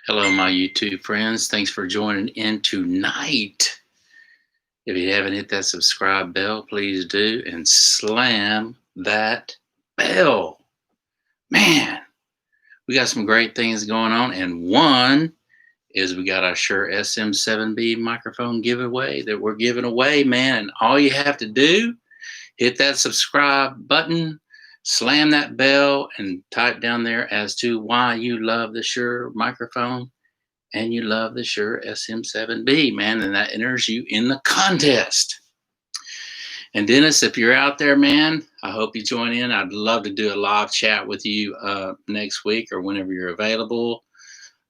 Hello, my YouTube friends. Thanks for joining in tonight. If you haven't hit that subscribe bell, please do and slam that bell. Man, we got some great things going on, and one is we got our Shure SM7B microphone giveaway that we're giving away, man. And all you have to do, hit that subscribe button, slam that bell, and type down there as to why you love the Shure microphone and you love the Shure SM7B, man, and that enters you in the contest. And Dennis, if you're out there, man, I hope you join in. I'd love to do a live chat with you next week or whenever you're available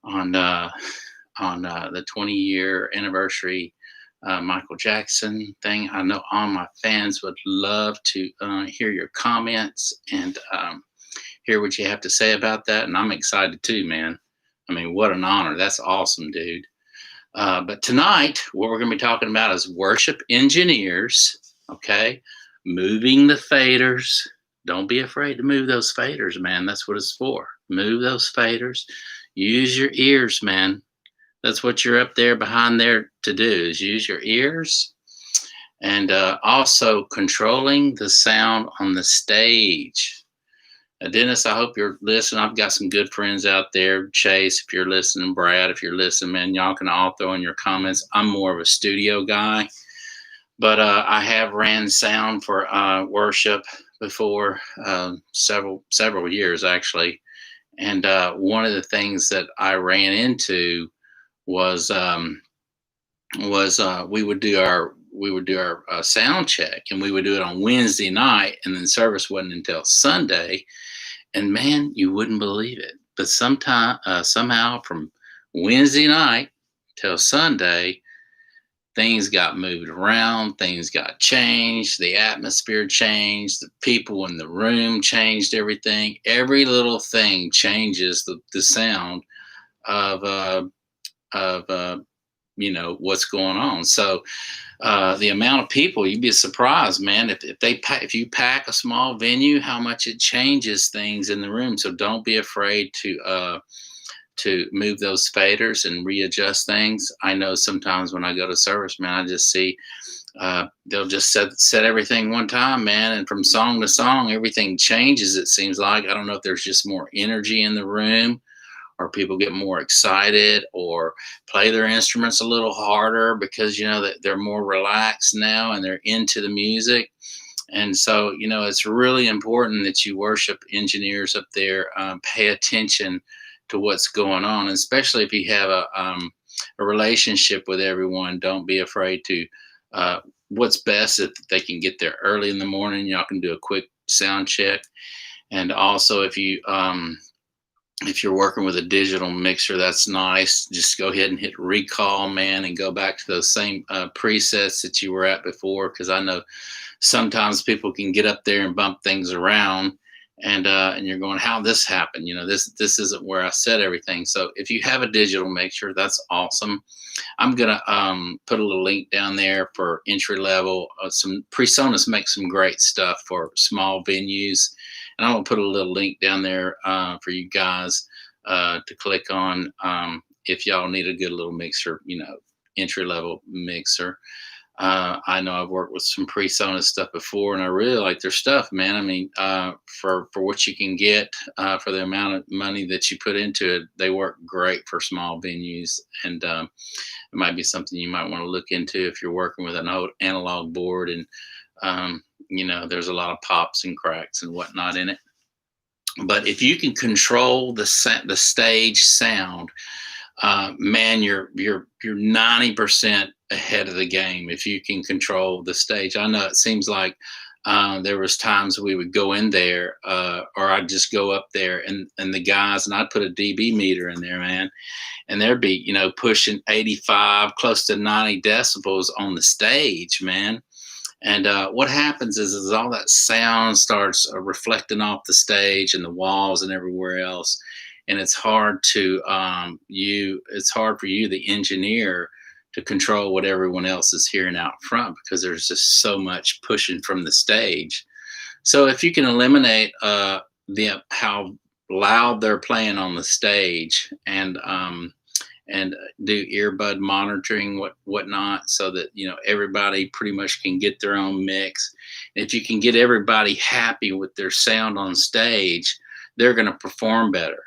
on the 20-year anniversary Michael Jackson thing. I know all my fans would love to hear your comments and hear what you have to say about that. And I'm excited too, man. I mean, what an honor. That's awesome, dude. But tonight, what we're going to be talking about is worship engineers, okay? Moving the faders. Don't be afraid to move those faders, man. That's what it's for. Move those faders. Use your ears, man. That's what you're up there behind there to do, is use your ears. And also controlling the sound on the stage. Dennis, I hope you're listening. I've got some good friends out there. Chase, if you're listening, Brad, if you're listening, man, y'all can all throw in your comments. I'm more of a studio guy, but I have ran sound for worship before, several years actually. And one of the things that I ran into was we would do our sound check, and we would do it on Wednesday night, and then service wasn't until Sunday. And man, you wouldn't believe it, but somehow from Wednesday night till Sunday, things got moved around, things got changed, the atmosphere changed, the people in the room changed everything. Every little thing changes the sound of what's going on. So the amount of people, you'd be surprised, man, if you pack a small venue, how much it changes things in the room. So don't be afraid to move those faders and readjust things. I know sometimes when I go to service, man, I just see they'll just set everything one time, man, and from song to song, everything changes. It seems like, I don't know if there's just more energy in the room, or people get more excited or play their instruments a little harder because that they're more relaxed now and they're into the music. And so it's really important that you worship engineers up there pay attention to what's going on, especially if you have a relationship with everyone. Don't be afraid to what's best if they can get there early in the morning. Y'all can do a quick sound check. And also if you're working with a digital mixer, that's nice. Just go ahead and hit recall, man, and go back to those same presets that you were at before. Because I know sometimes people can get up there and bump things around, and you're going, how this happened? This isn't where I set everything. So if you have a digital mixer, that's awesome. I'm gonna put a little link down there for entry level. Some PreSonus makes some great stuff for small venues. And I'm gonna put a little link down there for you guys to click on if y'all need a good little mixer, entry level mixer. I know I've worked with some PreSonus stuff before, and I really like their stuff, man. I mean, for what you can get for the amount of money that you put into it, they work great for small venues, and it might be something you might want to look into if you're working with an old analog board and there's a lot of pops and cracks and whatnot in it. But if you can control the stage sound, man, you're 90% ahead of the game if you can control the stage. I know it seems like there was times we would go in there, or I'd just go up there and the guys, and I'd put a dB meter in there, man, and there'd be pushing 85, close to 90 decibels on the stage, man. And what happens is all that sound starts reflecting off the stage and the walls and everywhere else. And it's hard to it's hard for you, the engineer, to control what everyone else is hearing out front because there's just so much pushing from the stage. So if you can eliminate how loud they're playing on the stage and and do earbud monitoring, whatnot, so that everybody pretty much can get their own mix. If you can get everybody happy with their sound on stage, they're going to perform better.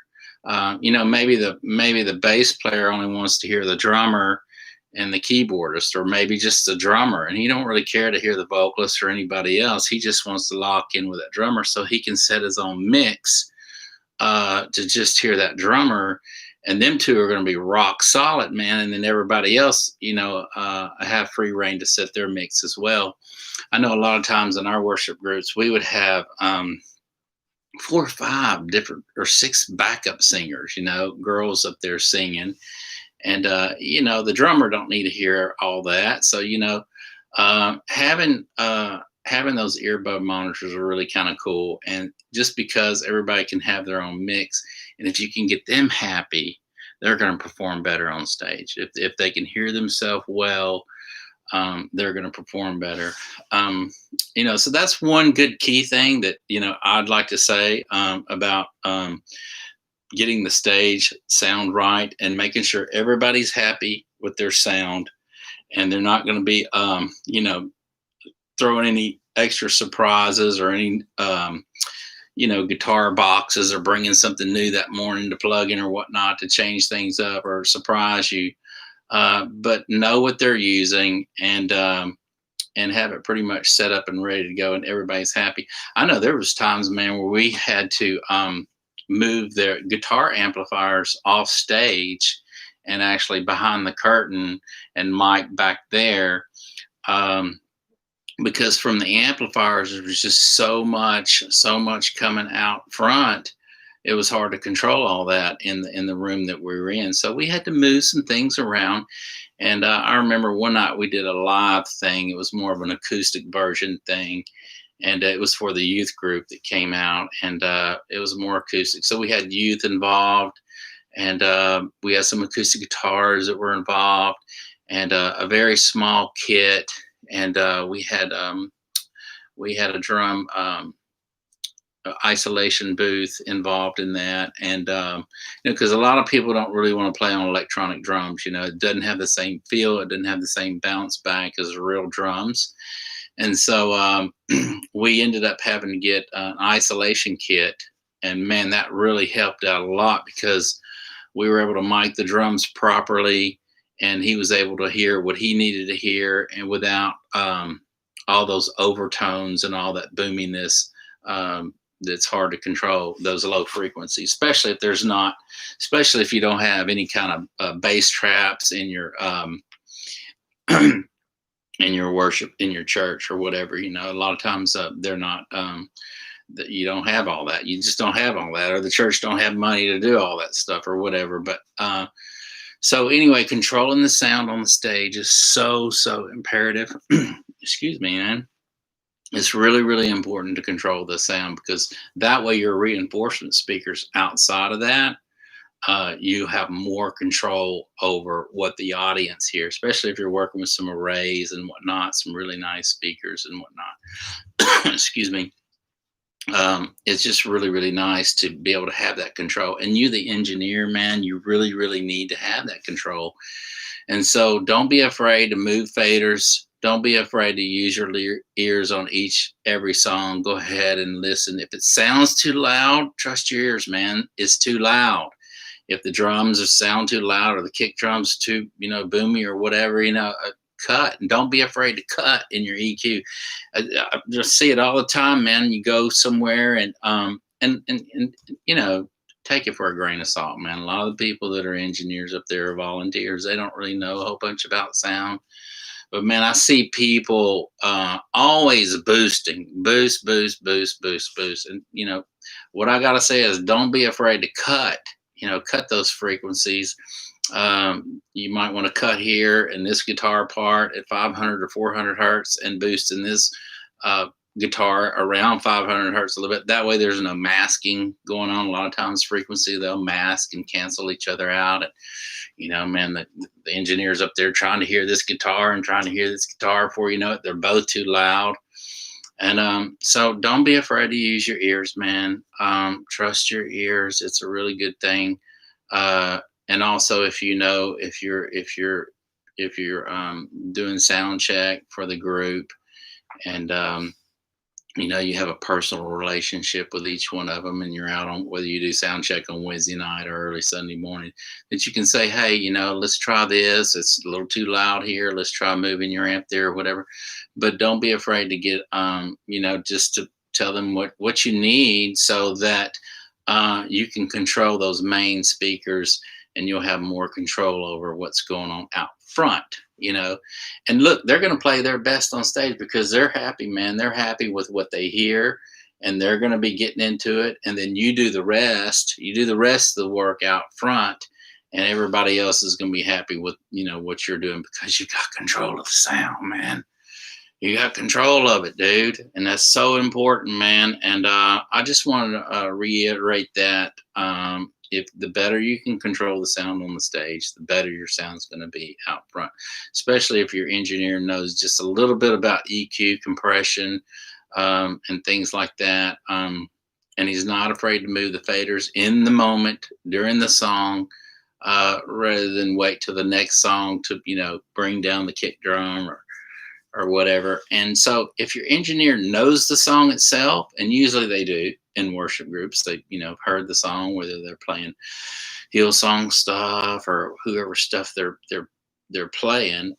Maybe the bass player only wants to hear the drummer and the keyboardist, or maybe just the drummer, and he don't really care to hear the vocalist or anybody else. He just wants to lock in with that drummer so he can set his own mix, to just hear that drummer, and them two are going to be rock solid, man. And then everybody else, have free reign to set their mix as well. I know a lot of times in our worship groups, we would have 4 or 5 different or 6 backup singers, girls up there singing. And the drummer don't need to hear all that. So having those earbud monitors are really kind of cool. And just because everybody can have their own mix, and if you can get them happy, they're going to perform better on stage. If they can hear themselves well, they're going to perform better. So that's one good key thing that I'd like to say about getting the stage sound right and making sure everybody's happy with their sound, and they're not going to be throwing any extra surprises or any guitar boxes, or bringing something new that morning to plug in or whatnot to change things up or surprise you. But know what they're using, and have it pretty much set up and ready to go, and everybody's happy. I know there was times, man, where we had to move their guitar amplifiers off stage and actually behind the curtain and mic back there, because from the amplifiers there was just so much coming out front. It was hard to control all that in the room that we were in, so we had to move some things around. And I remember one night we did a live thing. It was more of an acoustic version thing, and it was for the youth group that came out, and it was more acoustic. So we had youth involved, and we had some acoustic guitars that were involved, and a very small kit, and we had a drum isolation booth involved in that. And because a lot of people don't really want to play on electronic drums. It doesn't have the same feel, it doesn't have the same bounce back as real drums. And so we ended up having to get an isolation kit, and man, that really helped out a lot, because we were able to mic the drums properly, and he was able to hear what he needed to hear, and without all those overtones and all that boominess. That's hard to control, those low frequencies, especially if you don't have any kind of bass traps in your in your worship, in your church or whatever. A lot of times they're not, that you don't have all that. You just don't have all that, or the church don't have money to do all that stuff or whatever. But so anyway, controlling the sound on the stage is so imperative. Excuse me, man. It's really, really important to control the sound, because that way your reinforcement speakers outside of that, you have more control over what the audience hears, especially if you're working with some arrays and whatnot, some really nice speakers and whatnot. Excuse me. It's just really, really nice to be able to have that control. And you, the engineer, man, you really, really need to have that control. And so don't be afraid to move faders. Don't be afraid to use your ears on every song. Go ahead and listen. If it sounds too loud, trust your ears, man. It's too loud. If the drums sound too loud, or the kick drums too, boomy or whatever, cut. And don't be afraid to cut in your EQ. I just see it all the time, man. You go somewhere and take it for a grain of salt, man. A lot of the people that are engineers up there are volunteers. They don't really know a whole bunch about sound. But man, I see people always boosting, boost. And what I gotta say is, don't be afraid to cut. Cut those frequencies. You might want to cut here in this guitar part at 500 or 400 hertz, and boost in this guitar around 500 hertz a little bit. That way there's no masking going on. A lot of times frequency, they'll mask and cancel each other out. And man, the engineers up there trying to hear this guitar and trying to hear this guitar, before you know it, they're both too loud. And so don't be afraid to use your ears, man. Trust your ears. It's a really good thing. And also, if you know, if you're doing sound check for the group, and you have a personal relationship with each one of them, and you're out on, whether you do sound check on Wednesday night or early Sunday morning, that you can say, hey, let's try this. It's a little too loud here. Let's try moving your amp there or whatever. But don't be afraid to get, just to tell them what you need, so that you can control those main speakers, and you'll have more control over what's going on out front. And look, they're going to play their best on stage because they're happy, man. They're happy with what they hear, and they're going to be getting into it. And then you do the rest. You do the rest of the work out front, and everybody else is going to be happy with what you're doing, because you got control of the sound, man. You got control of it, dude, and that's so important, man. And I just wanted to reiterate that. If the better you can control the sound on the stage, the better your sound's going to be out front, especially if your engineer knows just a little bit about EQ, compression, and things like that. And he's not afraid to move the faders in the moment during the song, rather than wait till the next song to, bring down the kick drum or whatever. And so if your engineer knows the song itself, and usually they do in worship groups, they, heard the song, whether they're playing Hillsong stuff or whoever stuff they're playing,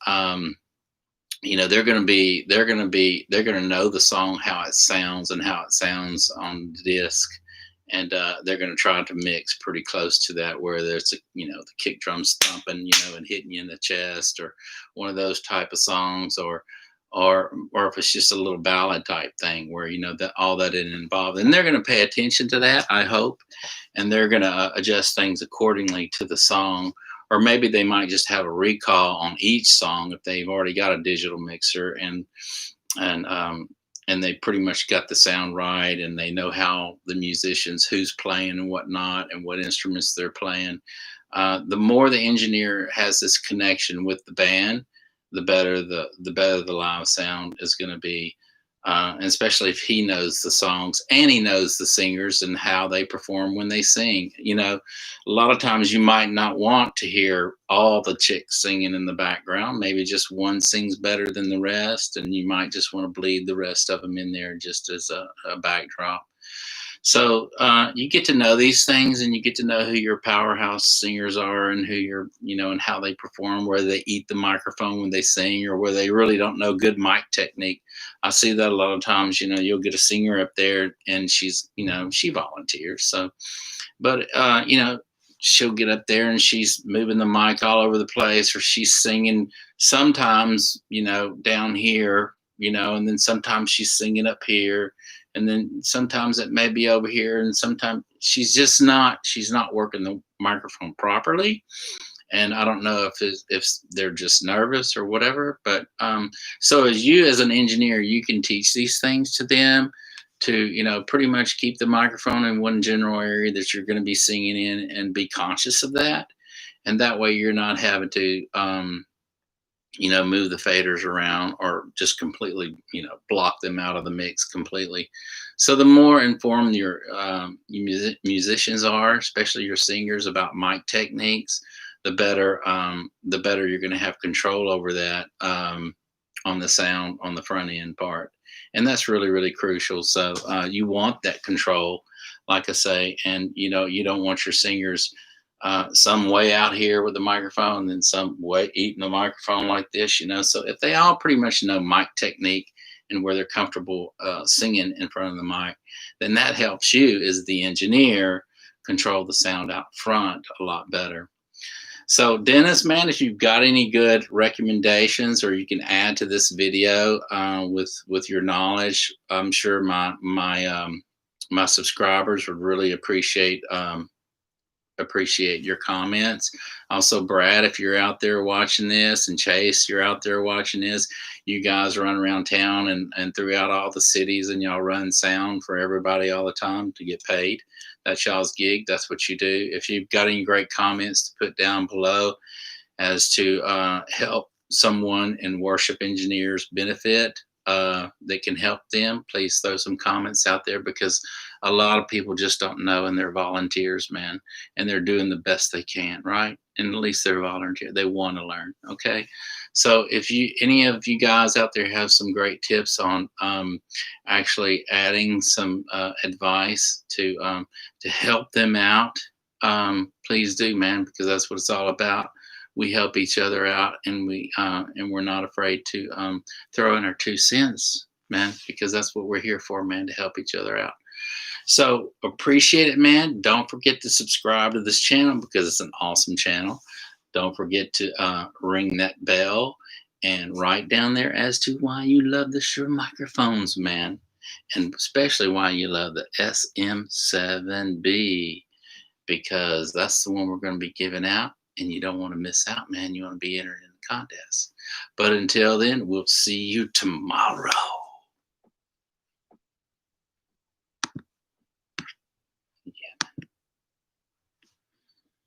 they're going to know the song, how it sounds and how it sounds on the disc. And they're going to try to mix pretty close to that, where there's the kick drums thumping, and hitting you in the chest, or one of those type of songs, or if it's just a little ballad type thing where that all that is involved. And they're going to pay attention to that, I hope, and they're going to adjust things accordingly to the song. Or maybe they might just have a recall on each song if they've already got a digital mixer, and they pretty much got the sound right, and they know how the musicians, who's playing and whatnot, and what instruments they're playing. The more the engineer has this connection with the band, the better the live sound is going to be. And especially if he knows the songs and he knows the singers and how they perform when they sing. A lot of times you might not want to hear all the chicks singing in the background. Maybe just one sings better than the rest, and you might just want to bleed the rest of them in there just as a backdrop. So you get to know these things, and you get to know who your powerhouse singers are, and who and how they perform, whether they eat the microphone when they sing, or where they really don't know good mic technique. I see that a lot of times. You'll get a singer up there, and she's, she volunteers. So, but she'll get up there and she's moving the mic all over the place, or she's singing sometimes, down here, and then sometimes she's singing up here. And then sometimes it may be over here, and sometimes she's not working the microphone properly. And I don't know if they're just nervous or whatever. But so as an engineer, you can teach these things to them to, pretty much keep the microphone in one general area that you're going to be singing in, and be conscious of that. And that way you're not having to, move the faders around, or just completely, block them out of the mix completely. So the more informed your musicians are, especially your singers, about mic techniques, the better you're going to have control over that on the sound on the front end part. And that's really, really crucial. So you want that control, like I say, and you don't want your singers some way out here with the microphone, and then some way eating the microphone like this, So if they all pretty much know mic technique and where they're comfortable singing in front of the mic, then that helps you as the engineer control the sound out front a lot better. So Dennis, man, if you've got any good recommendations, or you can add to this video with your knowledge, I'm sure my subscribers would really appreciate your comments. Also, Brad, if you're out there watching this, and Chase, you're out there watching this, you guys run around town and throughout all the cities, and y'all run sound for everybody all the time to get paid. That's y'all's gig. That's what you do. If you've got any great comments to put down below as to help someone in worship engineers benefit, that can help them, please throw some comments out there, because a lot of people just don't know, and they're volunteers, man, and they're doing the best they can, right? And at least they're volunteer. They want to learn. Okay. So if you, any of you guys out there have some great tips on actually adding some advice to help them out, please do, man, because that's what it's all about. We help each other out, and we're not afraid to throw in our 2 cents, man, because that's what we're here for, man, to help each other out. So appreciate it, man. Don't forget to subscribe to this channel, because it's an awesome channel. Don't forget to ring that bell and write down there as to why you love the Shure microphones, man, and especially why you love the SM7B, because that's the one we're going to be giving out, and you don't want to miss out, man. You want to be entered in the contest. But until then, we'll see you tomorrow. Yeah.